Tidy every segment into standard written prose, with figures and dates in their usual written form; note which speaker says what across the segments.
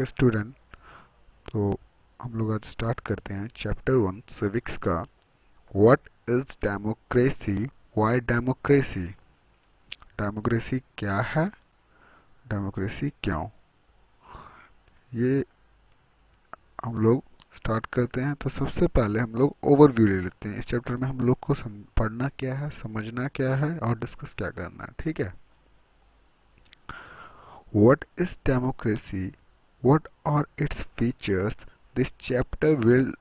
Speaker 1: Okay student, तो हम लोग आज स्टार्ट करते हैं चैप्टर 1 सिविक्स का। What is democracy, why democracy, democracy क्या है, डेमोक्रेसी क्यों, ये हम लोग स्टार्ट करते हैं। तो सबसे पहले हम लोग ओवरव्यू ले लेते हैं। इस चैप्टर में हम लोग को पढ़ना क्या है, समझना क्या है और डिस्कस क्या करना है, ठीक है। What is democracy, what are its features, this chapter will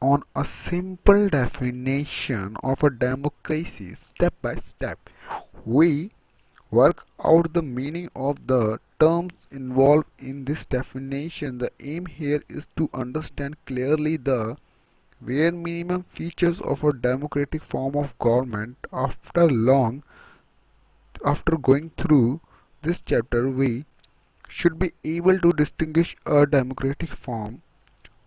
Speaker 1: on a simple definition of a democracy step by step. We work out the meaning of the terms involved in this definition. The aim here is to understand clearly the bare minimum features of a democratic form of government. After going through this chapter, we should be able to distinguish a democratic form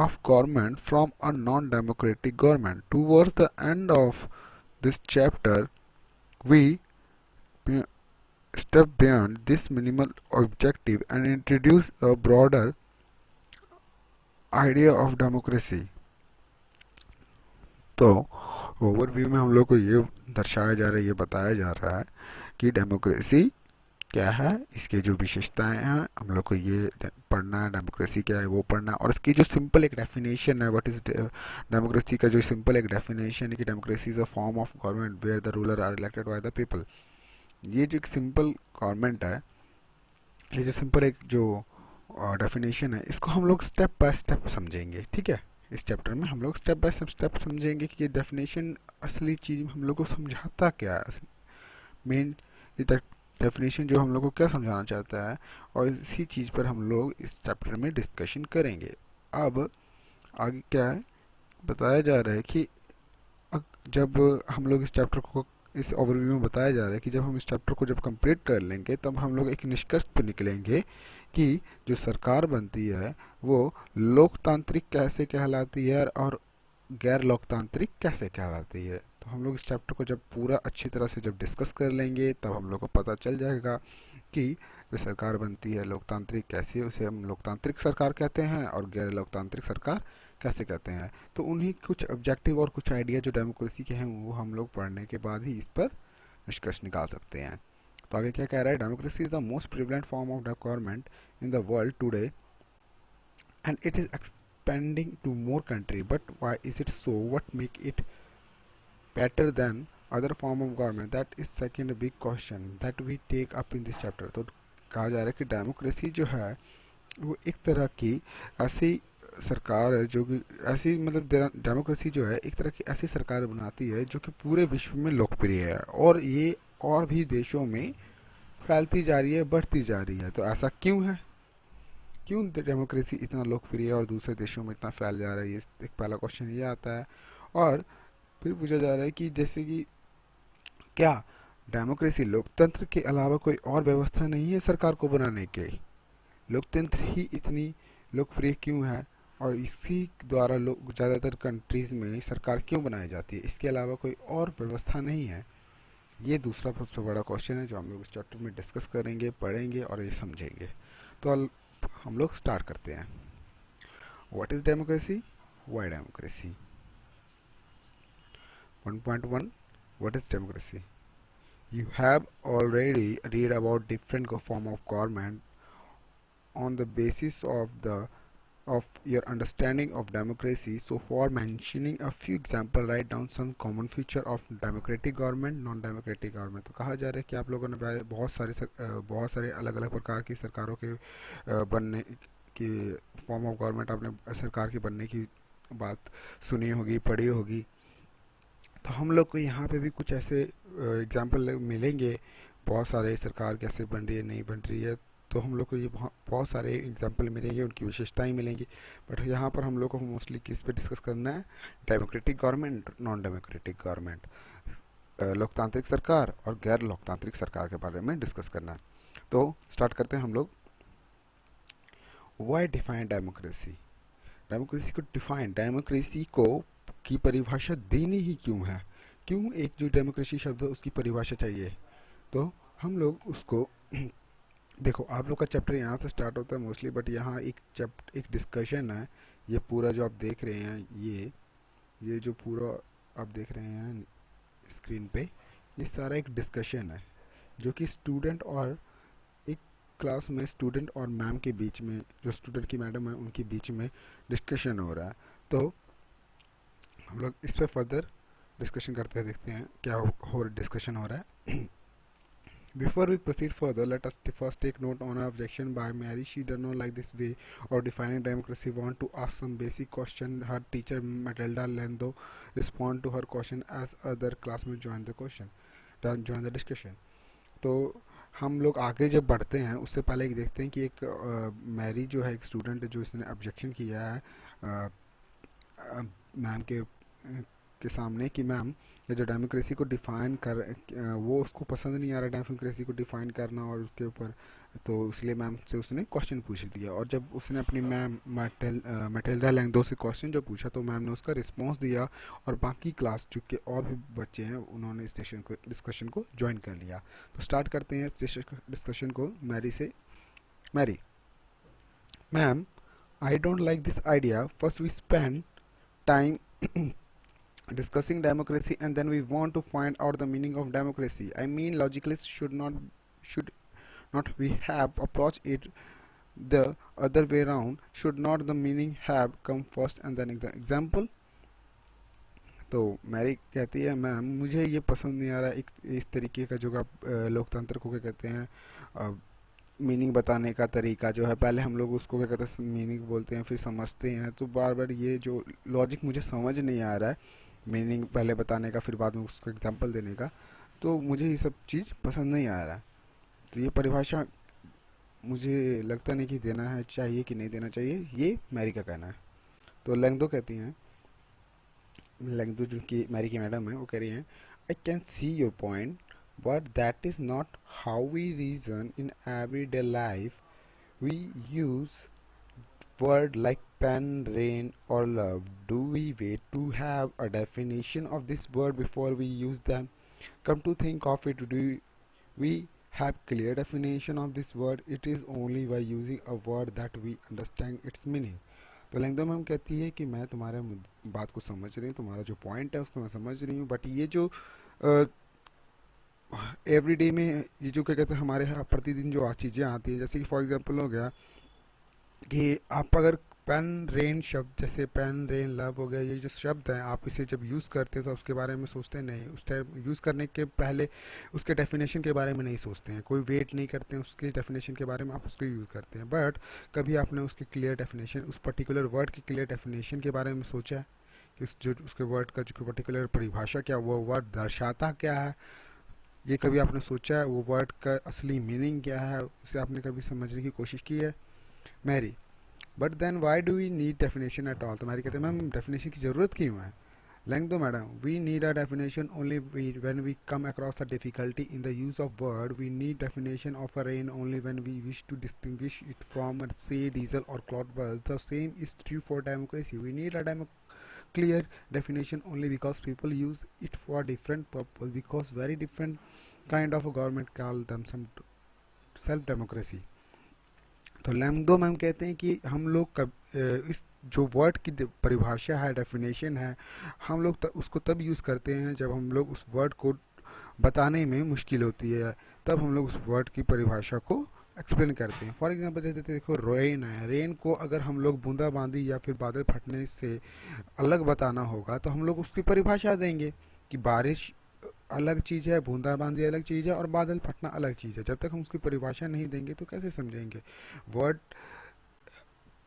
Speaker 1: of government from a non-democratic government. Towards the end of this chapter, we step beyond this minimal objective and introduce a broader idea of democracy. तो overview में हम लोग को ये दर्शाया जा रहा है, ये बताया जा रहा है कि डेमोक्रेसी क्या है, इसके जो विशेषताएं हैं हम लोग को ये पढ़ना है। डेमोक्रेसी क्या है वो पढ़ना है, और इसकी जो सिंपल एक डेफिनेशन है, व्हाट इज डेमोक्रेसी का जो सिंपल एक डेफिनेशन है कि democracy is a form of government where the ruler are elected by the people. ये जो एक सिंपल गवर्नमेंट है, ये जो सिंपल एक जो डेफिनेशन है, इसको हम लोग स्टेप बाय स्टेप समझेंगे, ठीक है। इस चैप्टर में हम लोग स्टेप बाय स्टेप समझेंगे कि ये डेफिनेशन असली चीज हम लोग को समझाता क्या है, मेन डेफिनेशन जो हम लोग को क्या समझाना चाहता है, और इसी चीज़ पर हम लोग इस चैप्टर में डिस्कशन करेंगे। अब आगे क्या है बताया जा रहा है कि जब हम लोग इस चैप्टर को, इस ओवरव्यू में बताया जा रहा है कि जब हम इस चैप्टर को जब कंप्लीट कर लेंगे तब हम लोग एक निष्कर्ष पर निकलेंगे कि जो सरकार बनती है वो लोकतांत्रिक कैसे कहलाती है और गैर लोकतांत्रिक कैसे कहलाती है। तो हम लोग इस चैप्टर को जब पूरा अच्छी तरह से जब डिस्कस कर लेंगे तब हम लोग को पता चल जाएगा कि जो सरकार बनती है लोकतांत्रिक कैसी है, उसे हम लोकतांत्रिक सरकार कहते हैं, और गैर लोकतांत्रिक सरकार कैसे कहते हैं। तो उन्हीं कुछ ऑब्जेक्टिव और कुछ आइडिया जो डेमोक्रेसी के हैं वो हम लोग पढ़ने के बाद ही इस पर निष्कर्ष निकाल सकते हैं। तो आगे क्या कह रहा है, democracy is the most prevalent form of government in the world today and it is expanding to more country. But why is it so? What make it better than other form of government? That is second big question that we take up in this chapter. तो कहा जा रहा है कि democracy जो है वो एक तरह की ऐसी सरकार है जो कि ऐसी मतलब डेमोक्रेसी जो है एक तरह की ऐसी सरकार बनाती है जो कि पूरे विश्व में लोकप्रिय है, और ये और भी देशों में फैलती जा रही है, बढ़ती जा रही है। तो ऐसा क्यों है, क्यों डेमोक्रेसी इतना लोकप्रिय है और दूसरे देशों में इतना फैल जा रहा है, ये एक पहला क्वेश्चन ये आता है। और फिर पूछा जा रहा है कि जैसे कि क्या डेमोक्रेसी लोकतंत्र के अलावा कोई और व्यवस्था नहीं है सरकार को बनाने के, लोकतंत्र ही इतनी लोकप्रिय क्यों है और इसी द्वारा लोग ज़्यादातर कंट्रीज में सरकार क्यों बनाई जाती है, इसके अलावा कोई और व्यवस्था नहीं है। ये दूसरा सबसे बड़ा क्वेश्चन है जो हम लोग इस चैप्टर में डिस्कस करेंगे, पढ़ेंगे और ये समझेंगे। तो हम लोग स्टार्ट करते हैं। What is democracy, why democracy. 1.1 What is democracy? You have already read about different form of government. On the basis of your understanding of democracy, so for mentioning a few example, write down some common feature of democratic government, non democratic government। तो कहा जा रहा है कि आप लोगों ने बहुत सारे अलग अलग प्रकार की सरकारों के बनने की फॉर्म ऑफ गवर्नमेंट, आपने सरकार के बनने की बात सुनी होगी, पढ़ी होगी। तो हम लोग को यहाँ पे भी कुछ ऐसे एग्जाम्पल मिलेंगे, बहुत सारे सरकार कैसे बन रही है, नहीं बन रही है। तो हम लोग को ये बहुत सारे एग्जाम्पल मिलेंगे, उनकी विशेषताएं मिलेंगी। बट यहाँ पर हम लोग को मोस्टली किस पे डिस्कस करना है, democratic government, non democratic government, लोकतांत्रिक सरकार और गैर लोकतांत्रिक सरकार के बारे में डिस्कस करना है। तो स्टार्ट करते हैं हम लोग। वाई डिफाइन डेमोक्रेसी, डेमोक्रेसी को डिफाइन, डेमोक्रेसी को की परिभाषा देनी ही क्यों है, क्यों एक जो डेमोक्रेसी शब्द है उसकी परिभाषा चाहिए। तो हम लोग उसको देखो आप लोग का चैप्टर यहाँ से स्टार्ट होता है मोस्टली, बट यहाँ एक डिस्कशन है। ये पूरा जो आप देख रहे हैं, ये जो पूरा आप देख रहे हैं स्क्रीन पे, ये सारा एक डिस्कशन है जो कि स्टूडेंट और एक क्लास में स्टूडेंट और मैम के बीच में, जो स्टूडेंट की मैडम है उनके बीच में डिस्कशन हो रहा है। तो हम लोग इस पे फर्दर डिस्कशन करते हैं, देखते हैं क्या हो डिस्कशन हो रहा है। Before we proceed further, let us first take note on an objection by Mary. She does not like this way of defining democracy. Want to ask some basic question. Her teacher Matilda Lendo respond to her question as other classmates join the question, join the discussion. तो हम लोग आगे जब बढ़ते हैं उससे पहले एक देखते हैं कि एक मैरी जो है, एक स्टूडेंट है जो इसने ऑब्जेक्शन किया है मैम के सामने कि मैम ये जो डेमोक्रेसी को डिफाइन कर वो उसको पसंद नहीं आ रहा डेमोक्रेसी को डिफाइन करना, और उसके ऊपर तो इसलिए मैम से उसने क्वेश्चन पूछ दिया। और जब उसने अपनी मैम मैटेल्डा लैंगडो से क्वेश्चन जो पूछा तो मैम ने उसका रिस्पॉन्स दिया, और बाकी क्लास जो के और भी बच्चे हैं उन्होंने इस डिस्कशन को ज्वाइन कर लिया। तो स्टार्ट करते हैं डिस्कशन को मैरी से। Mary: ma'am, I don't like this idea. First we spend time discussing democracy and then we want to find out the meaning of democracy. I mean, logically should not we have approached it the other way around? Should not the meaning have come first and then example? तो Mary कहती है, ma'am मुझे ये पसंद नहीं आ रहा एक इस तरीके का जो आप लोकतंत्र को क्या कहते हैं, मीनिंग बताने का तरीका जो है। पहले हम लोग उसको क्या कहते हैं मीनिंग बोलते हैं, फिर समझते हैं, तो बार बार ये जो लॉजिक मुझे समझ नहीं आ रहा है, मीनिंग पहले बताने का फिर बाद में उसको एग्जांपल देने का, तो मुझे ये सब चीज़ पसंद नहीं आ रहा है। तो ये परिभाषा मुझे लगता नहीं कि देना है चाहिए कि नहीं देना चाहिए, ये मैरी का कहना है। तो लेंगदो कहती हैं, लेंगदो जो कि मैरी की मैडम है, वो कह रही हैं, I can see your point but that is not how we reason in everyday life. We use word like pen, rain or love. Do we wait to have a definition of this word before we use them? Come to think of it, do we have clear definition of this word? It is only by using a word that we understand its meaning. तो लेंगदो ma'am कहती है कि मैं तुम्हारे बात को समझ रही हूँ, तुम्हारा जो पॉइंट है उसको मैं समझ रही हूँ, बट ये जो एवरीडे में ये जो क्या कहते हैं हमारे यहाँ प्रतिदिन जो चीज़ें आती हैं, जैसे कि फॉर एग्जांपल हो गया कि आप अगर पेन रेन शब्द, जैसे पेन रेन लव हो गया, ये जो शब्द हैं आप इसे जब यूज़ करते हैं तो उसके बारे में सोचते नहीं, उस टाइम यूज़ करने के पहले उसके डेफिनेशन के बारे में नहीं सोचते हैं, कोई वेट नहीं करते हैं उसके डेफिनेशन के बारे में, आप उसको यूज़ करते हैं। बट कभी आपने उसकी क्लियर डेफिनेशन, उस पर्टिकुलर वर्ड की क्लियर डेफिनेशन के बारे में सोचा है कि जो उसके वर्ड का जो पर्टिकुलर परिभाषा क्या, वो वर्ड दर्शाता क्या है? ये कभी आपने सोचा है? वो वर्ड का असली मीनिंग क्या है, उसे आपने कभी समझने की कोशिश की है? Mary: but then why do we need definition at all? तुम्हारी कहते हैं मैम डेफिनेशन की ज़रूरत क्यों है? लेंग दो madam: we need a definition only when we come across a difficulty in the use of word. We need definition of a rain only when we wish to distinguish it from say diesel और cloud burst. The same is true for democracy. We need a clear definition only because people use it for different purpose, because very different kind of a government call them some self democracy. तो लैम्दो ma'am कहते हैं कि हम लोग इस जो word की परिभाषा है, डेफिनेशन है, हम लोग उसको तब यूज़ करते हैं जब हम लोग उस वर्ड को बताने में मुश्किल होती है, तब हम लोग उस वर्ड की परिभाषा को एक्सप्लेन करते हैं। फॉर एग्जांपल जैसे देखो रेन है, रेन को अगर हम लोग बूंदाबांदी या फिर बादल फटने से अलग बताना होगा तो हम लोग उसकी परिभाषा देंगे कि बारिश अलग चीज़ है, बूंदाबांदी अलग चीज़ है और बादल फटना अलग चीज़ है। जब तक हम उसकी परिभाषा नहीं देंगे तो कैसे समझेंगे? वर्ड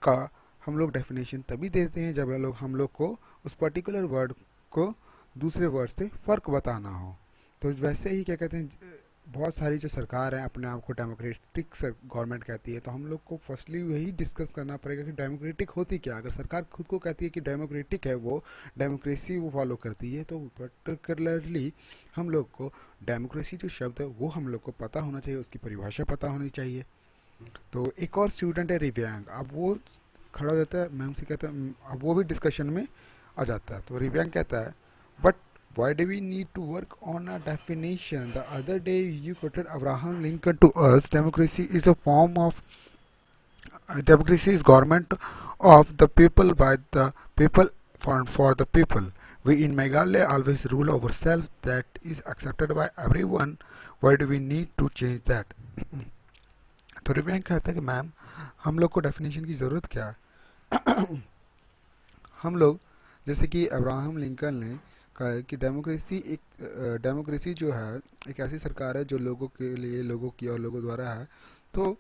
Speaker 1: का हम लोग डेफिनेशन तभी देते हैं जब हम लोग को उस पर्टिकुलर वर्ड को दूसरे वर्ड से फ़र्क बताना हो। तो वैसे ही क्या कहते हैं, बहुत सारी जो सरकार है अपने आप को डेमोक्रेटिक गवर्नमेंट कहती है, तो हम लोग को फर्स्टली वही डिस्कस करना पड़ेगा कि डेमोक्रेटिक होती क्या। अगर सरकार खुद को कहती है कि डेमोक्रेटिक है, वो डेमोक्रेसी वो फॉलो करती है, तो पर्टिकुलरली हम लोग को डेमोक्रेसी जो शब्द है वो हम लोग को पता होना चाहिए, उसकी परिभाषा पता होनी चाहिए। तो एक और स्टूडेंट है रिव्यांग, अब वो खड़ा हो जाता है, मैम से कहता है, अब वो भी डिस्कशन में आ जाता है। तो रिव्यांग कहता है, but Why do we need to work on a definition? The other day you quoted Abraham Lincoln to us. Democracy is government of the people by the people for the people. We in Meghalaya always rule ourselves. That is accepted by everyone. Why do we need to change that? तो रिवेंक कहता है कि ma'am हम लोग को definition की ज़रूरत क्या है? हम लोग जैसे कि अब्राहम लिंकन ने कहा है कि डेमोक्रेसी जो है एक ऐसी सरकार है जो लोगों के लिए, लोगों की और लोगों द्वारा है। तो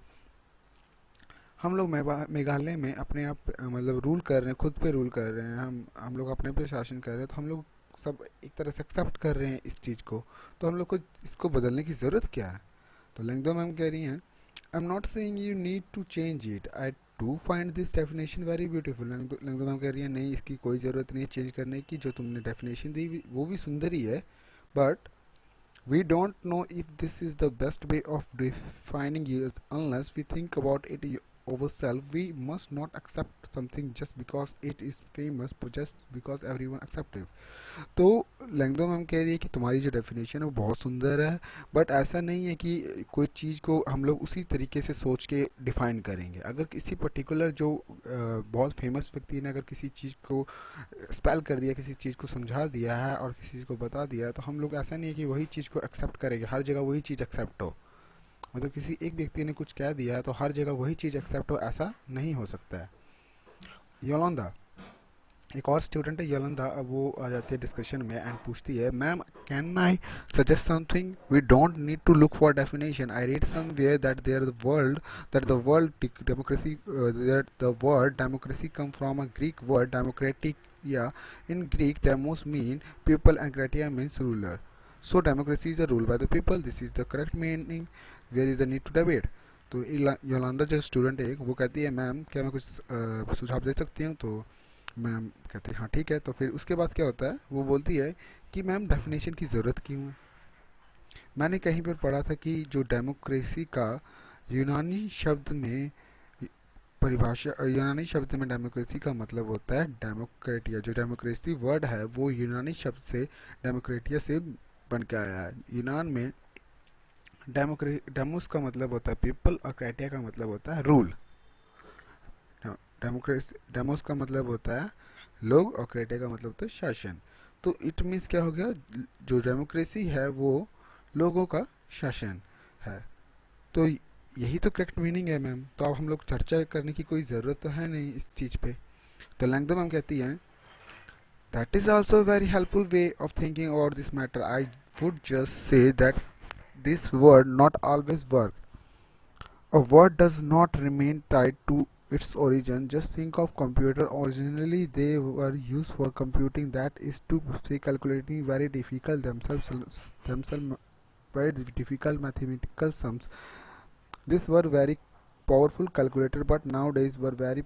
Speaker 1: हम लोग मेघालय में अपने आप मतलब रूल कर रहे हैं, खुद पे रूल कर रहे हैं, हम लोग अपने पे शासन कर रहे हैं। तो हम लोग सब एक तरह से एक्सेप्ट कर रहे हैं इस चीज़ को। तो हम लोग को इसको बदलने की ज़रूरत क्या है? तो लेंगदो मैम कह रही हैं, I am not saying you need to change it, I to find this definition very beautiful. लेंगदो मैम कह रही है, नहीं इसकी कोई ज़रूरत नहीं चेंज करने की, जो तुमने डेफिनेशन दी वो भी सुंदर ही है, but we don't know if this is the best way of defining it unless we think about it ourselves. We must not accept something just because it is famous, but just because everyone accepts it. तो लेंगदो ma'am कह रही है कि तुम्हारी जो definition है वो बहुत सुंदर है, बट ऐसा नहीं है कि कोई चीज़ को हम लोग उसी तरीके से सोच के डिफाइन करेंगे। अगर किसी पर्टिकुलर जो बहुत फेमस व्यक्ति ने अगर किसी चीज़ को स्पेल कर दिया, किसी चीज़ को समझा दिया है और किसी चीज़ को बता दिया है, तो हम लोग ऐसा नहीं है कि वही चीज़ को एक्सेप्ट करेंगे, हर जगह वही चीज़ एक्सेप्ट हो। मतलब किसी एक व्यक्ति ने कुछ कह दिया है तो हर जगह वही चीज़ एक्सेप्ट हो, ऐसा नहीं हो सकता है। योलंदा, एक और स्टूडेंट है योलंदा, अब वो आ जाती है डिस्कशन में एंड पूछती है, ma'am can I suggest something? We don't need to look for definition. I read somewhere that the world democracy that the word democracy come from a Greek word democratic. Yeah, in Greek demos mean people and kratia means ruler. So democracy is a rule by the people. This is the correct meaning. Where is the need to debate? तो योलंदा जो student है वो कहती है, ma'am क्या मैं कुछ सुझाव दे सकती हूँ? तो मैम कहती है हाँ ठीक है। तो फिर उसके बाद क्या होता है, वो बोलती है कि मैम डेफिनेशन की ज़रूरत क्यों है? मैंने कहीं पर पढ़ा था कि जो डेमोक्रेसी का यूनानी शब्द में यूनानी शब्द में डेमोक्रेसी का मतलब होता है डेमोक्रेटिया। जो डेमोक्रेसी वर्ड है वो यूनानी शब्द से डेमोक्रेटिया से बन के आया है। यूनान में डेमोस का मतलब होता है पीपल और क्रेटिया का मतलब होता है रूल। डेमोस का मतलब होता है लोग और क्रेटिया का मतलब होता है शासन। तो इट मीन्स क्या हो गया, जो डेमोक्रेसी है वो लोगों का शासन है। तो यही तो करेक्ट मीनिंग है मैम। तो अब हम लोग चर्चा करने की कोई ज़रूरत तो है नहीं इस चीज़ पे। तो लैंगदो मैम कहती हैं, that is also very helpful way of thinking about this matter. I would just say that this word not always work. A word does not remain tied to its origin. Just think of computer. Originally, they were used for computing. That is to say, calculating very difficult themselves very difficult mathematical sums. These were very powerful calculator, but nowadays very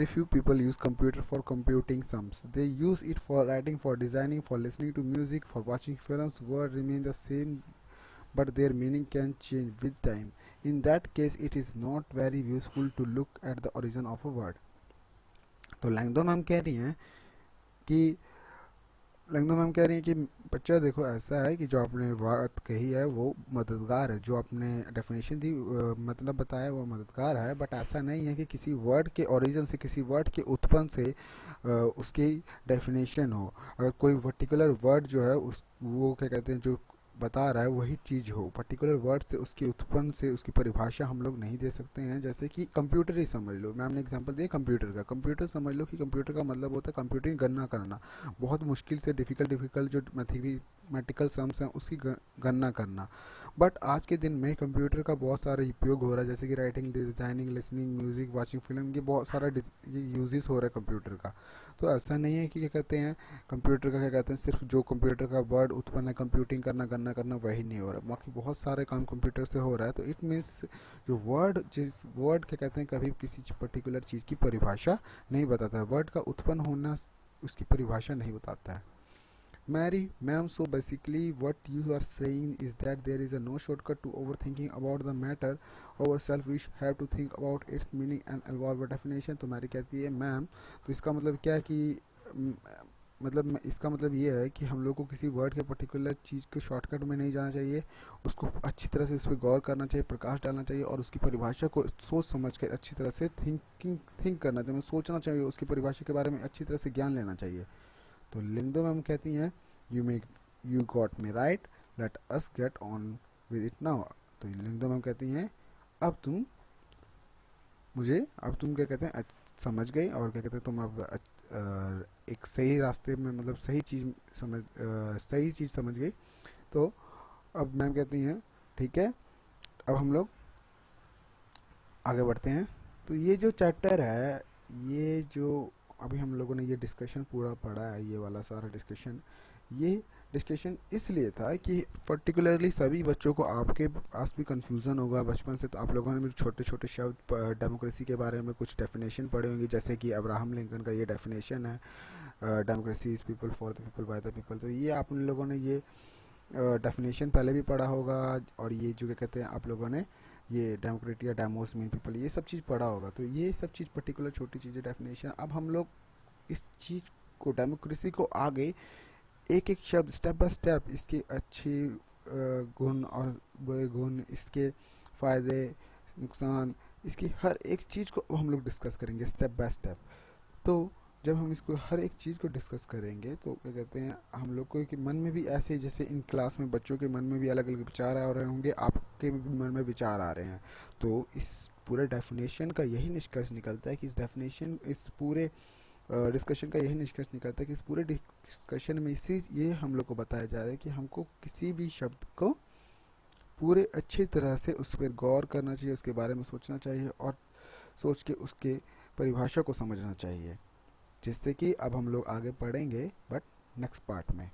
Speaker 1: few people use computer for computing sums. They use it for writing, for designing, for listening to music, for watching films. Words remain the same, but their meaning can change with time. In that case, it is not very useful to look at the origin of a word. तो लैंगदो ma'am कह रही हैं कि बच्चा देखो ऐसा है कि जो आपने बात कही है वो मददगार है, जो आपने डेफिनेशन दी मतलब बताया वो मददगार है, बट ऐसा नहीं है कि किसी वर्ड के ओरिजिन से, किसी वर्ड के उत्पन्न से उसकी डेफिनेशन हो। अगर कोई पर्टिकुलर वर्ड जो है उस वो क्या कहते हैं जो बता रहा है वही चीज़ हो, पर्टिकुलर वर्ड से उसकी उत्पन्न से उसकी परिभाषा हम लोग नहीं दे सकते हैं। जैसे कि कंप्यूटर ही समझ लो, मैम ने एग्जांपल दिया कंप्यूटर का। कंप्यूटर समझ लो कि कंप्यूटर का मतलब होता है कंप्यूटिंग गणना करना, बहुत मुश्किल से डिफ़िकल्ट जो मैथमेटिकल सम्स हैं उसकी गणना करना। बट आज के दिन में कंप्यूटर का बहुत सारा उपयोग हो रहा है, जैसे कि writing, designing, listening, music, watching film, ये बहुत सारा यूजेस हो रहा है कंप्यूटर का। तो ऐसा नहीं है कि क्या कहते हैं कंप्यूटर का क्या कहते हैं सिर्फ जो कंप्यूटर का वर्ड उत्पन्न है कंप्यूटिंग करना गणना करना वही नहीं हो रहा, बाकी बहुत सारे काम कंप्यूटर से हो रहा है। तो इट मीन्स जो वर्ड जिस वर्ड क्या कहते हैं कभी किसी पर्टिकुलर चीज़ की परिभाषा नहीं बताता है, वर्ड का उत्पन्न होना उसकी परिभाषा नहीं बताता है। Mary, ma'am, so basically what you are saying is that there is a no shortcut to overthinking about the matter ourselves. We have to think about its meaning and evolve a definition. तो Mary कहती है ma'am तो इसका मतलब क्या है कि इसका मतलब ये है कि हम लोग को किसी वर्ड के पर्टिकुलर चीज़ को शॉर्टकट में नहीं जाना चाहिए, उसको अच्छी तरह से उस पर गौर करना चाहिए, प्रकाश डालना चाहिए और उसकी परिभाषा को सोच समझ कर अच्छी तरह से थिंक करना चाहिए, सोचना चाहिए, उसकी परिभाषा के बारे में अच्छी तरह से ज्ञान लेना चाहिए। तो लिंगदो मैम कहती हैं, you make you got me right, let us get on with it now. तो लिंगदो मैम कहती हैं, अब तुम अब तुम क्या कहते हैं समझ गई, और क्या कहते हैं तुम अब एक सही रास्ते में, मतलब सही चीज़ समझ गई। तो अब मैम कहती हैं, ठीक है, अब हम लोग आगे बढ़ते हैं। तो ये जो चैप्टर है, ये जो अभी हम लोगों ने ये डिस्कशन पूरा पढ़ा है, ये वाला सारा डिस्कशन, ये डिस्कशन इसलिए था कि पर्टिकुलरली सभी बच्चों को आपके पास भी कंफ्यूजन होगा बचपन से, तो आप लोगों ने भी छोटे छोटे शब्द डेमोक्रेसी के बारे में कुछ डेफिनेशन पढ़े होंगे, जैसे कि अब्राहम लिंकन का ये डेफिनेशन है, democracy is people for the people bye the people. तो ये आप उन लोगों ने ये डेफिनेशन पहले भी पढ़ा होगा, और ये जो क्या कहते हैं आप लोगों ने ये डेमोक्रेट या डेमोस मीन पीपल, ये सब चीज़ पढ़ा होगा। तो ये सब चीज़ पर्टिकुलर छोटी चीज़ें डेफिनेशन, अब हम लोग इस चीज़ को, डेमोक्रेसी को आगे एक एक शब्द स्टेप बाय स्टेप, इसके अच्छे गुण और बुरे गुण, इसके फायदे नुकसान, इसकी हर एक चीज़ को अब हम लोग डिस्कस करेंगे स्टेप बाय स्टेप। तो जब हम इसको हर एक चीज़ को डिस्कस करेंगे तो क्या कहते हैं हम लोग को कि मन में भी ऐसे, जैसे इन क्लास में बच्चों के मन में भी अलग अलग विचार आ रहे होंगे, आपके भी मन में विचार आ रहे हैं। तो इस पूरे डेफिनेशन का यही निष्कर्ष निकलता है कि इस पूरे डिस्कशन का यही निष्कर्ष निकलता है कि इस पूरे डिस्कशन में इसी ये हम लोग को बताया जा रहा है कि हमको किसी भी शब्द को पूरे अच्छी तरह से उस पर गौर करना चाहिए, उसके बारे में सोचना चाहिए और सोच के उसके परिभाषा को समझना चाहिए, जिससे कि अब हम लोग आगे पढ़ेंगे बट नेक्स्ट पार्ट में।